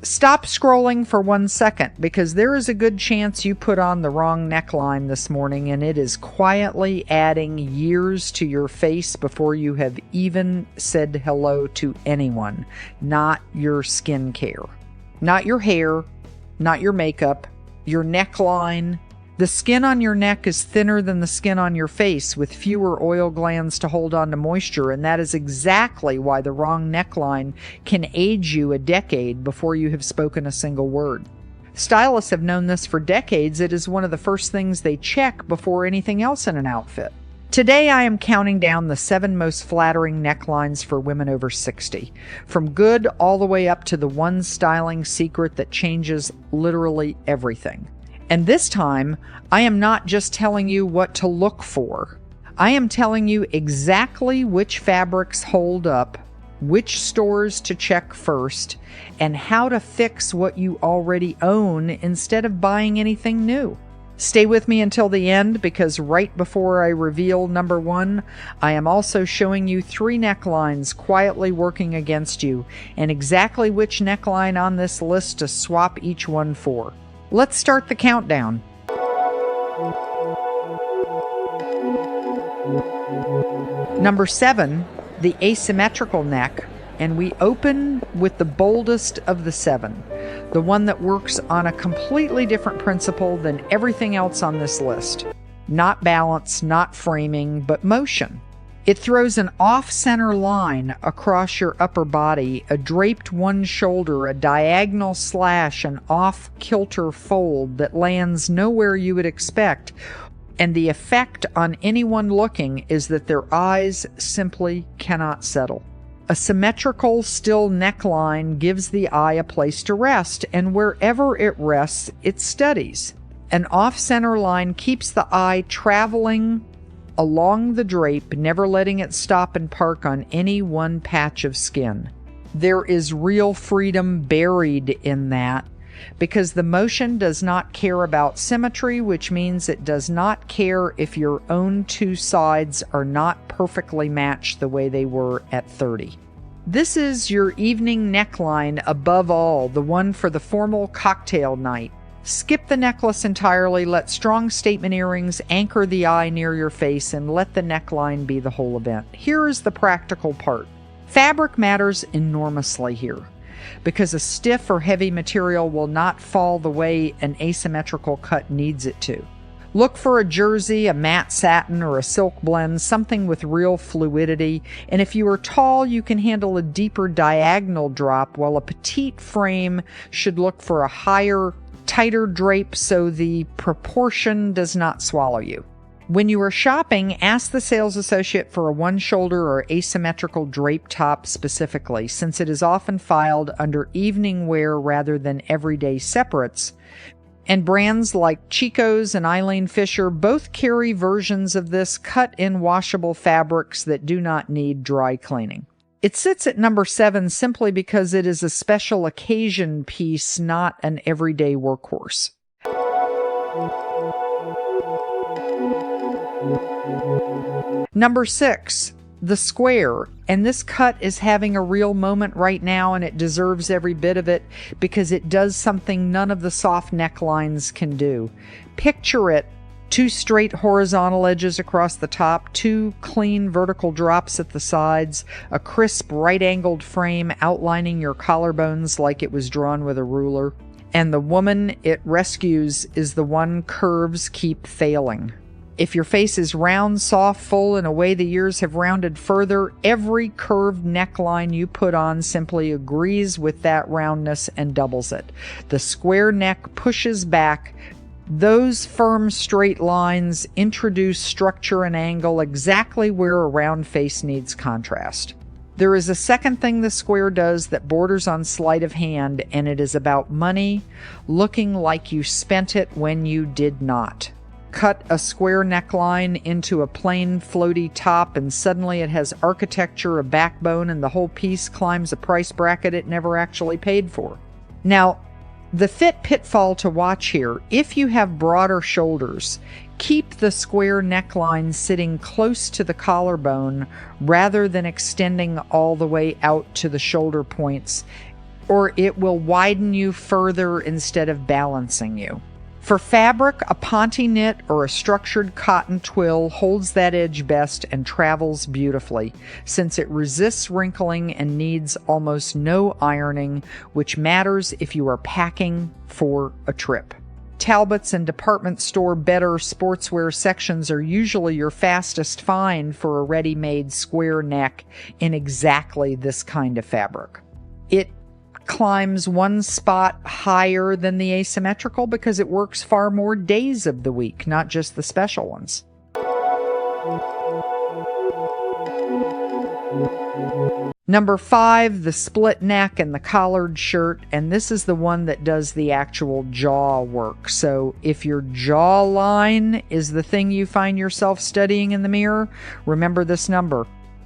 Stop scrolling for 1 second, because there is a good chance you put on the wrong neckline this morning and it is quietly adding years to your face before you have even said hello to anyone. Not your skincare, not your hair, not your makeup, your neckline. The skin on your neck is thinner than the skin on your face, with fewer oil glands to hold on to moisture, and that is exactly why the wrong neckline can age you a decade before you have spoken a single word. Stylists have known this for decades. It is one of the first things they check before anything else in an outfit. Today I am counting down the 7 most flattering necklines for women over 60, from good all the way up to the one styling secret that changes literally everything. And this time, I am not just telling you what to look for. I am telling you exactly which fabrics hold up, which stores to check first, and how to fix what you already own instead of buying anything new. Stay with me until the end, because right before I reveal number 1, I am also showing you 3 necklines quietly working against you, and exactly which neckline on this list to swap each one for. Let's start the countdown. Number 7, the asymmetrical neck, and we open with the boldest of the 7, the one that works on a completely different principle than everything else on this list. Not balance, not framing, but motion. It throws an off-center line across your upper body, a draped one shoulder, a diagonal slash, an off-kilter fold that lands nowhere you would expect, and the effect on anyone looking is that their eyes simply cannot settle. A symmetrical still neckline gives the eye a place to rest, and wherever it rests, it studies. An off-center line keeps the eye traveling along the drape, never letting it stop and park on any one patch of skin. There is real freedom buried in that, because the motion does not care about symmetry, which means it does not care if your own 2 sides are not perfectly matched the way they were at 30. This is your evening neckline above all, the one for the formal cocktail night. Skip the necklace entirely, let strong statement earrings anchor the eye near your face, and let the neckline be the whole event. Here is the practical part. Fabric matters enormously here, because a stiff or heavy material will not fall the way an asymmetrical cut needs it to. Look for a jersey, a matte satin, or a silk blend, something with real fluidity. And if you are tall, you can handle a deeper diagonal drop, while a petite frame should look for a higher, tighter drape so the proportion does not swallow you. When you are shopping, ask the sales associate for a one-shoulder or asymmetrical drape top specifically, since it is often filed under evening wear rather than everyday separates. And brands like Chico's and Eileen Fisher both carry versions of this cut in washable fabrics that do not need dry cleaning. It sits at number 7 simply because it is a special occasion piece, not an everyday workhorse. Number 6, the square. And this cut is having a real moment right now, and it deserves every bit of it because it does something none of the soft necklines can do. Picture it: 2 straight horizontal edges across the top, 2 clean vertical drops at the sides, a crisp right-angled frame outlining your collarbones like it was drawn with a ruler. And the woman it rescues is the one curves keep failing. If your face is round, soft, full in a way the years have rounded further, every curved neckline you put on simply agrees with that roundness and doubles it. The square neck pushes back. Those firm straight lines introduce structure and angle exactly where a round face needs contrast. There is a second thing the square does that borders on sleight of hand, and it is about money looking like you spent it when you did not. Cut a square neckline into a plain floaty top, and suddenly it has architecture, a backbone, and the whole piece climbs a price bracket it never actually paid for. Now, the fit pitfall to watch here: if you have broader shoulders, keep the square neckline sitting close to the collarbone rather than extending all the way out to the shoulder points, or it will widen you further instead of balancing you. For fabric, a ponte knit or a structured cotton twill holds that edge best and travels beautifully, since it resists wrinkling and needs almost no ironing, which matters if you are packing for a trip. Talbot's and department store better sportswear sections are usually your fastest find for a ready-made square neck in exactly this kind of fabric. It climbs one spot higher than the asymmetrical because it works far more days of the week, not just the special ones. Number 5, the split neck and the collared shirt, and this is the one that does the actual jaw work. So if your jawline is the thing you find yourself studying in the mirror, remember this number.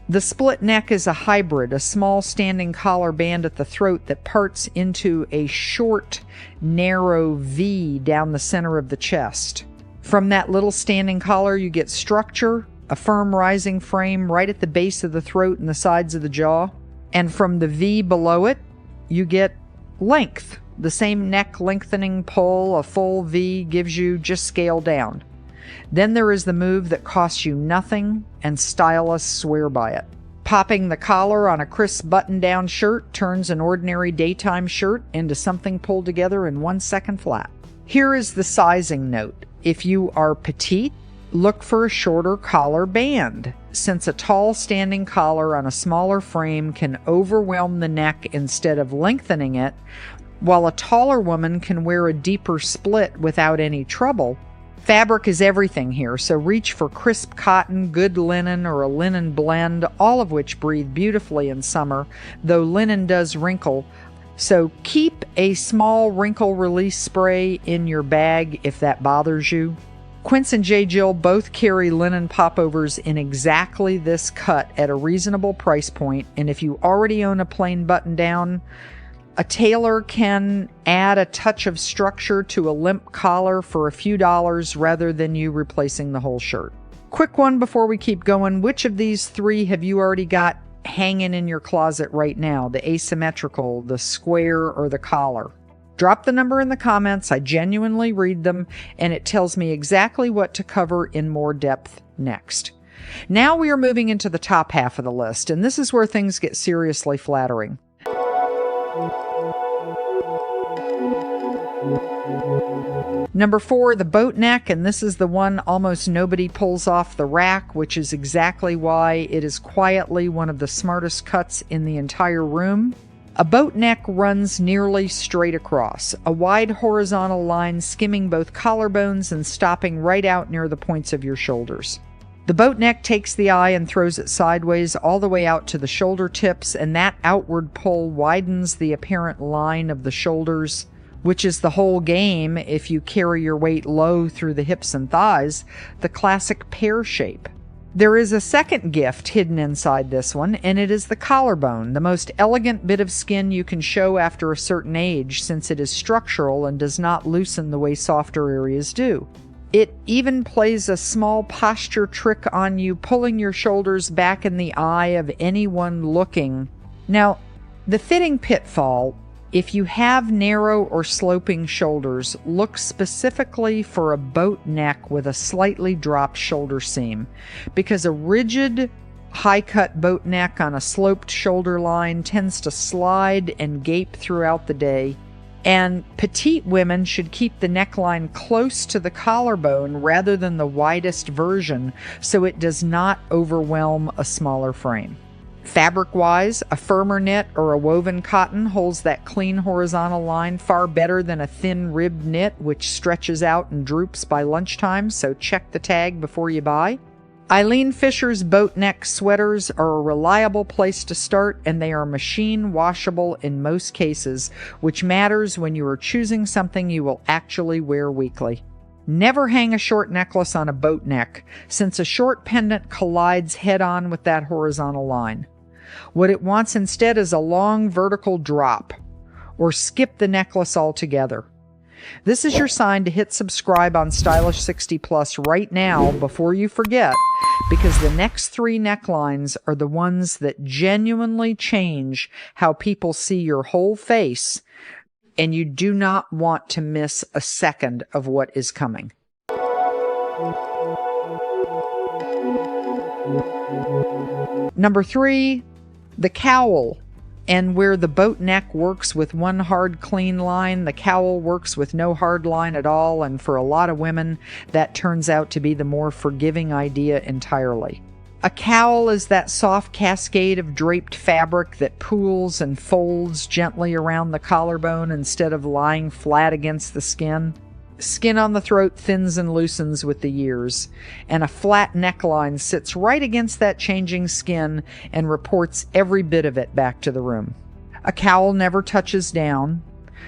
The split neck is a hybrid, a small standing collar band at the throat that parts into a short, narrow V down the center of the chest. From that little standing collar, you get structure, a firm rising frame right at the base of the throat and the sides of the jaw. And from the V below it, you get length. The same neck lengthening pull, a full V gives you just scale down. Then there is the move that costs you nothing, and stylists swear by it. Popping the collar on a crisp button-down shirt turns an ordinary daytime shirt into something pulled together in 1 second flat. Here is the sizing note. If you are petite, look for a shorter collar band, since a tall standing collar on a smaller frame can overwhelm the neck instead of lengthening it, while a taller woman can wear a deeper split without any trouble. Fabric is everything here, so reach for crisp cotton, good linen, or a linen blend, all of which breathe beautifully in summer, though linen does wrinkle. So keep a small wrinkle release spray in your bag if that bothers you. Quince and J. Jill both carry linen popovers in exactly this cut at a reasonable price point, and if you already own a plain button-down, a tailor can add a touch of structure to a limp collar for a few dollars rather than you replacing the whole shirt. Quick one before we keep going. Which of these 3 have you already got hanging in your closet right now? The asymmetrical, the square, or the collar? Drop the number in the comments. I genuinely read them, and it tells me exactly what to cover in more depth next. Now we are moving into the top half of the list, and this is where things get seriously flattering. Number 4, the boat neck, and this is the one almost nobody pulls off the rack, which is exactly why it is quietly one of the smartest cuts in the entire room. A boat neck runs nearly straight across, a wide horizontal line skimming both collarbones and stopping right out near the points of your shoulders. The boat neck takes the eye and throws it sideways all the way out to the shoulder tips, and that outward pull widens the apparent line of the shoulders, which is the whole game if you carry your weight low through the hips and thighs, the classic pear shape. There is a second gift hidden inside this one, and it is the collarbone, the most elegant bit of skin you can show after a certain age, since it is structural and does not loosen the way softer areas do. It even plays a small posture trick on you, pulling your shoulders back in the eye of anyone looking. Now, the fitting pitfall: if you have narrow or sloping shoulders, look specifically for a boat neck with a slightly dropped shoulder seam, because a rigid, high-cut boat neck on a sloped shoulder line tends to slide and gape throughout the day, and petite women should keep the neckline close to the collarbone rather than the widest version so it does not overwhelm a smaller frame. Fabric-wise, a firmer knit or a woven cotton holds that clean horizontal line far better than a thin ribbed knit which stretches out and droops by lunchtime, so check the tag before you buy. Eileen Fisher's boat neck sweaters are a reliable place to start, and they are machine washable in most cases, which matters when you are choosing something you will actually wear weekly. Never hang a short necklace on a boat neck, since a short pendant collides head-on with that horizontal line. What it wants instead is a long vertical drop, or skip the necklace altogether. This is your sign to hit subscribe on Stylish 60 Plus right now before you forget, because the next 3 necklines are the ones that genuinely change how people see your whole face, and you do not want to miss a second of what is coming. Number 3, the cowl. And where the boat neck works with one hard, clean line, the cowl works with no hard line at all. And for a lot of women, that turns out to be the more forgiving idea entirely. A cowl is that soft cascade of draped fabric that pools and folds gently around the collarbone instead of lying flat against the skin. Skin on the throat thins and loosens with the years, and a flat neckline sits right against that changing skin and reports every bit of it back to the room. A cowl never touches down,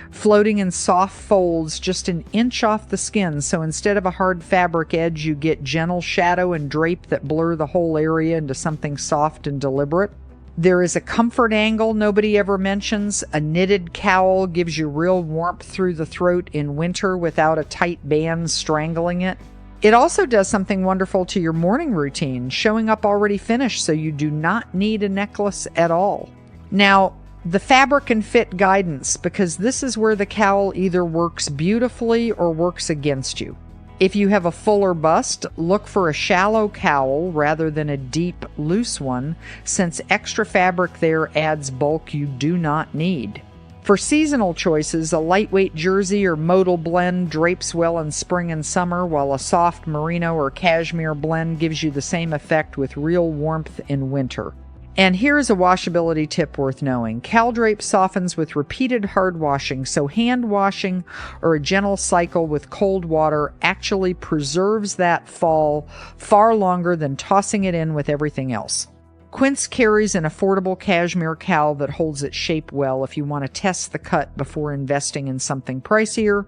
floating in soft folds just an inch off the skin, so instead of a hard fabric edge, you get gentle shadow and drape that blur the whole area into something soft and deliberate. There is a comfort angle nobody ever mentions. A knitted cowl gives you real warmth through the throat in winter without a tight band strangling it. It also does something wonderful to your morning routine, showing up already finished so you do not need a necklace at all. Now, the fabric and fit guidance, because this is where the cowl either works beautifully or works against you. If you have a fuller bust, look for a shallow cowl rather than a deep, loose one, since extra fabric there adds bulk you do not need. For seasonal choices, a lightweight jersey or modal blend drapes well in spring and summer, while a soft merino or cashmere blend gives you the same effect with real warmth in winter. And here's a washability tip worth knowing. Cowl drape softens with repeated hard washing, so hand washing or a gentle cycle with cold water actually preserves that fall far longer than tossing it in with everything else. Quince carries an affordable cashmere cowl that holds its shape well if you want to test the cut before investing in something pricier.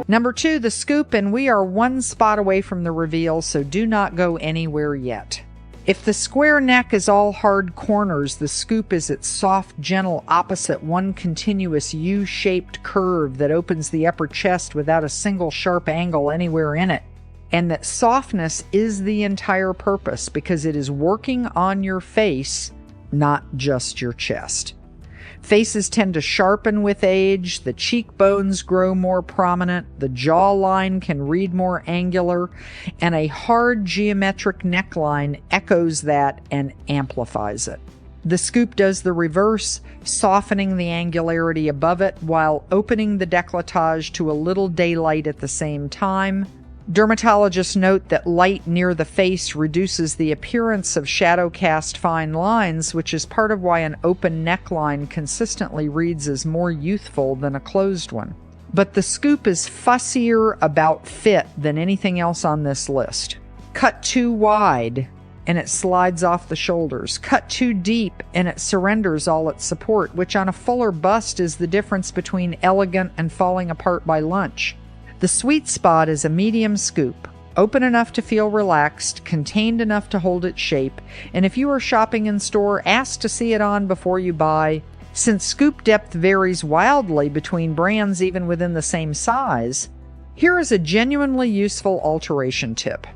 Number 2, the scoop, and we are one spot away from the reveal, so do not go anywhere yet. If the square neck is all hard corners, the scoop is its soft, gentle opposite, one continuous U-shaped curve that opens the upper chest without a single sharp angle anywhere in it. And that softness is the entire purpose, because it is working on your face, not just your chest. Faces tend to sharpen with age, the cheekbones grow more prominent, the jawline can read more angular, and a hard geometric neckline echoes that and amplifies it. The scoop does the reverse, softening the angularity above it while opening the décolletage to a little daylight at the same time. Dermatologists note that light near the face reduces the appearance of shadow cast fine lines, which is part of why an open neckline consistently reads as more youthful than a closed one. But the scoop is fussier about fit than anything else on this list. Cut too wide and it slides off the shoulders. Cut too deep and it surrenders all its support, which on a fuller bust is the difference between elegant and falling apart by lunch. The sweet spot is a medium scoop, open enough to feel relaxed, contained enough to hold its shape, and if you are shopping in store, ask to see it on before you buy. Since scoop depth varies wildly between brands even within the same size, here is a genuinely useful alteration tip.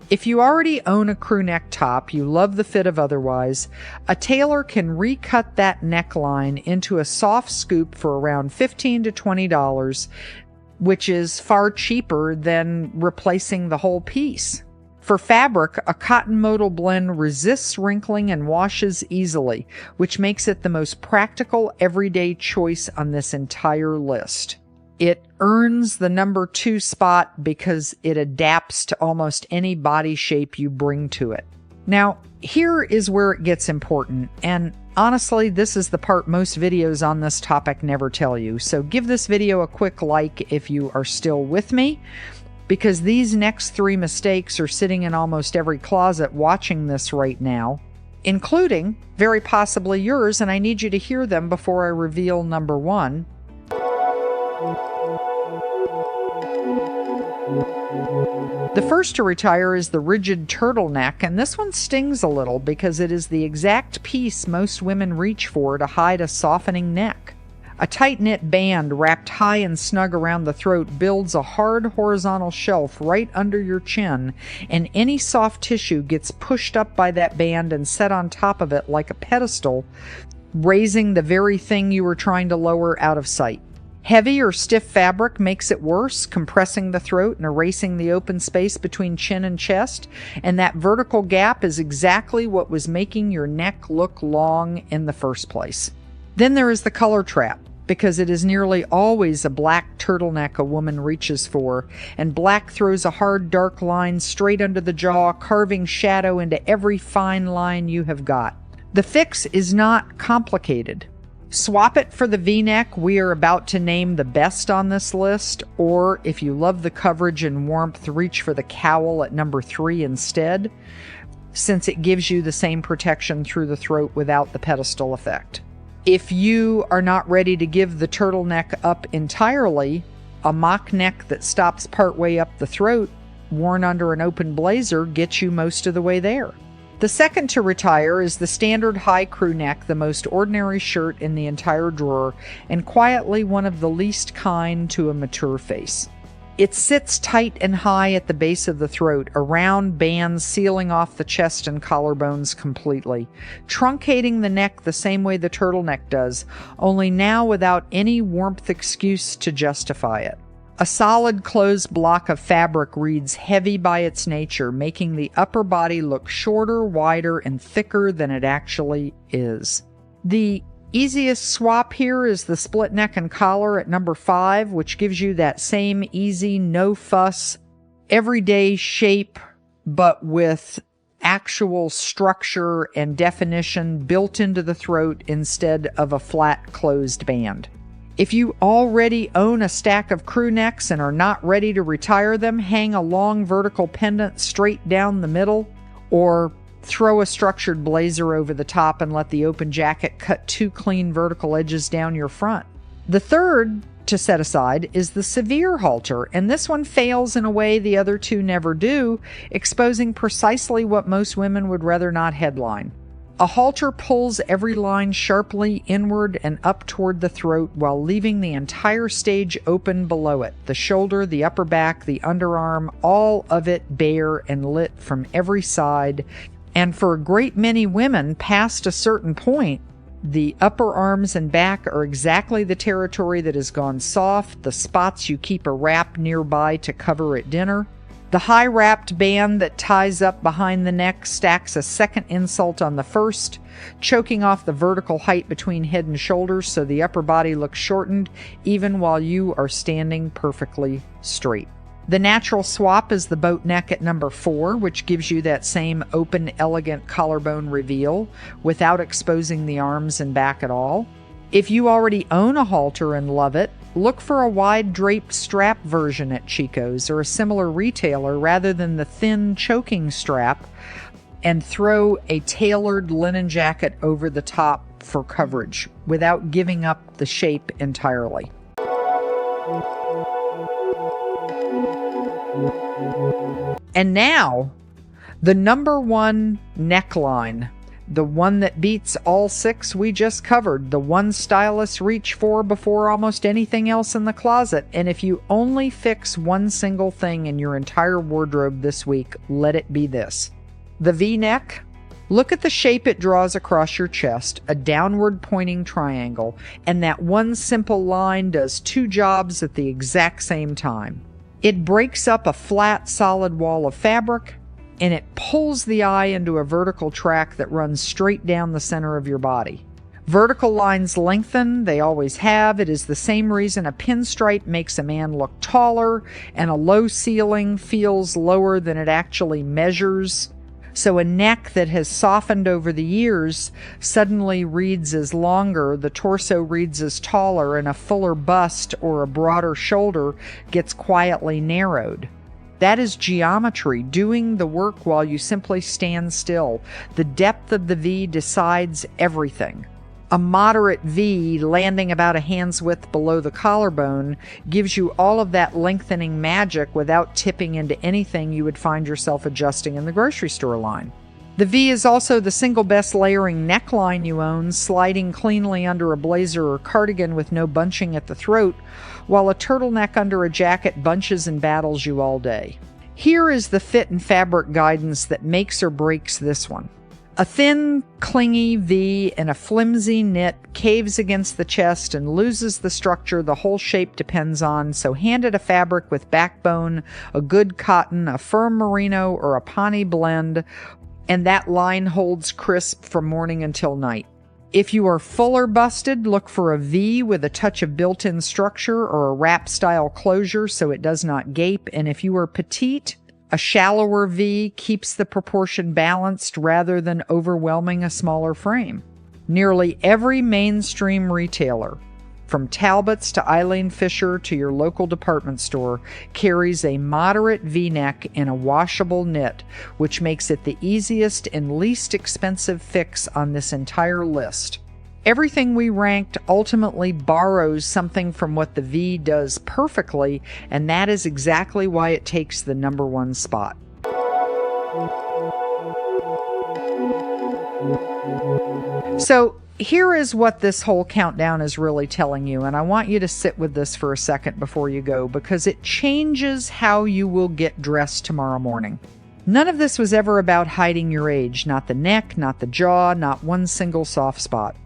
If you already own a crew neck top, you love the fit of otherwise, a tailor can recut that neckline into a soft scoop for around $15 to $20, which is far cheaper than replacing the whole piece. For fabric, a cotton modal blend resists wrinkling and washes easily, which makes it the most practical everyday choice on this entire list. It earns the number 2 spot because it adapts to almost any body shape you bring to it. Now, here is where it gets important, and honestly, this is the part most videos on this topic never tell you, so give this video a quick like if you are still with me, because these next 3 mistakes are sitting in almost every closet watching this right now, including very possibly yours, and I need you to hear them before I reveal number 1. The first to retire is the rigid turtleneck, and this one stings a little because it is the exact piece most women reach for to hide a softening neck. A tight-knit band wrapped high and snug around the throat builds a hard horizontal shelf right under your chin, and any soft tissue gets pushed up by that band and set on top of it like a pedestal, raising the very thing you were trying to lower out of sight. Heavy or stiff fabric makes it worse, compressing the throat and erasing the open space between chin and chest, and that vertical gap is exactly what was making your neck look long in the first place. Then there is the color trap, because it is nearly always a black turtleneck a woman reaches for, and black throws a hard dark line straight under the jaw, carving shadow into every fine line you have got. The fix is not complicated. Swap it for the V-neck we are about to name the best on this list, or if you love the coverage and warmth, reach for the cowl at number 3 instead, since it gives you the same protection through the throat without the pedestal effect. If you are not ready to give the turtleneck up entirely, a mock neck that stops partway up the throat, worn under an open blazer, gets you most of the way there. The second to retire is the standard high crew neck, the most ordinary shirt in the entire drawer, and quietly one of the least kind to a mature face. It sits tight and high at the base of the throat, a round band sealing off the chest and collarbones completely, truncating the neck the same way the turtleneck does, only now without any warmth excuse to justify it. A solid closed block of fabric reads heavy by its nature, making the upper body look shorter, wider, and thicker than it actually is. The easiest swap here is the split neck and collar at number 5, which gives you that same easy, no fuss, everyday shape, but with actual structure and definition built into the throat instead of a flat closed band. If you already own a stack of crew necks and are not ready to retire them, hang a long vertical pendant straight down the middle, or throw a structured blazer over the top and let the open jacket cut 2 clean vertical edges down your front. The third to set aside is the severe halter, and this one fails in a way the other 2 never do, exposing precisely what most women would rather not headline. A halter pulls every line sharply inward and up toward the throat while leaving the entire stage open below it, the shoulder, the upper back, the underarm, all of it bare and lit from every side. And for a great many women past a certain point, the upper arms and back are exactly the territory that has gone soft, the spots you keep a wrap nearby to cover at dinner. The high wrapped band that ties up behind the neck stacks a second insult on the first, choking off the vertical height between head and shoulders so the upper body looks shortened even while you are standing perfectly straight. The natural swap is the boat neck at number 4, which gives you that same open, elegant collarbone reveal without exposing the arms and back at all. If you already own a halter and love it, look for a wide draped strap version at Chico's or a similar retailer rather than the thin choking strap, and throw a tailored linen jacket over the top for coverage without giving up the shape entirely. And now, the number 1 neckline, the one that beats all 6 we just covered, the one stylists reach for before almost anything else in the closet. And if you only fix one single thing in your entire wardrobe this week, let it be this. The V-neck. Look at the shape it draws across your chest, a downward pointing triangle, and that one simple line does 2 jobs at the exact same time. It breaks up a flat, solid wall of fabric, and it pulls the eye into a vertical track that runs straight down the center of your body. Vertical lines lengthen, they always have. It is the same reason a pinstripe makes a man look taller, and a low ceiling feels lower than it actually measures. So a neck that has softened over the years suddenly reads as longer, the torso reads as taller, and a fuller bust or a broader shoulder gets quietly narrowed. That is geometry doing the work while you simply stand still. The depth of the V decides everything. A moderate V landing about a hand's width below the collarbone gives you all of that lengthening magic without tipping into anything you would find yourself adjusting in the grocery store line. The V is also the single best layering neckline you own, sliding cleanly under a blazer or cardigan with no bunching at the throat, while a turtleneck under a jacket bunches and battles you all day. Here is the fit and fabric guidance that makes or breaks this one. A thin, clingy V in a flimsy knit caves against the chest and loses the structure the whole shape depends on, so hand it a fabric with backbone, a good cotton, a firm merino, or a Pani blend, and that line holds crisp from morning until night. If you are fuller busted, look for a V with a touch of built-in structure or a wrap-style closure so it does not gape, and if you are petite, a shallower V keeps the proportion balanced rather than overwhelming a smaller frame. Nearly every mainstream retailer, from Talbot's to Eileen Fisher to your local department store, carries a moderate V-neck in a washable knit, which makes it the easiest and least expensive fix on this entire list. Everything we ranked ultimately borrows something from what the V does perfectly, and that is exactly why it takes the #1 spot. So here is what this whole countdown is really telling you, and I want you to sit with this for a second before you go, because it changes how you will get dressed tomorrow morning. None of this was ever about hiding your age, not the neck, not the jaw, not one single soft spot.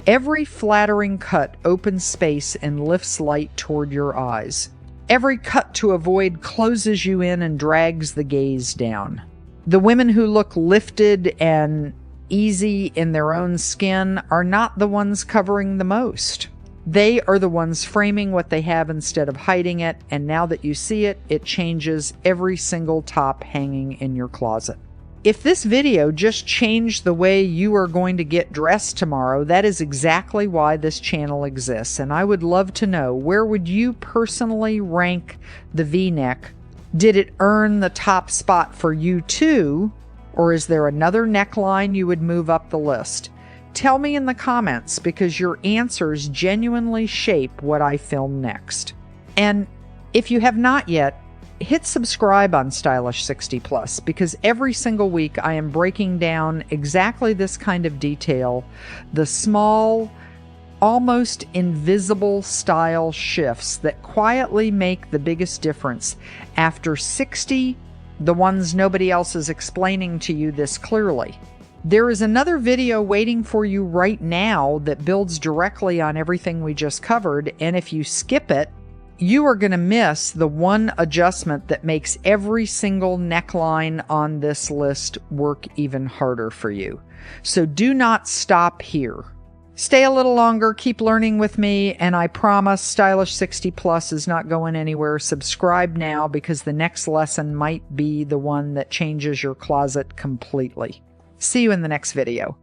Every flattering cut opens space and lifts light toward your eyes. Every cut to avoid closes you in and drags the gaze down. The women who look lifted and easy in their own skin are not the ones covering the most. They are the ones framing what they have instead of hiding it, and now that you see it, it changes every single top hanging in your closet. If this video just changed the way you are going to get dressed tomorrow, that is exactly why this channel exists, and I would love to know, where would you personally rank the V-neck? Did it earn the top spot for you too, or is there another neckline you would move up the list? Tell me in the comments, because your answers genuinely shape what I film next. And if you have not yet, hit subscribe on Stylish 60+, because every single week I am breaking down exactly this kind of detail, the small, almost invisible style shifts that quietly make the biggest difference after 60, the ones nobody else is explaining to you this clearly. There is another video waiting for you right now that builds directly on everything we just covered, and if you skip it, you are going to miss the one adjustment that makes every single neckline on this list work even harder for you. So do not stop here. Stay a little longer, keep learning with me, and I promise Stylish 60+ is not going anywhere. Subscribe now, because the next lesson might be the one that changes your closet completely. See you in the next video.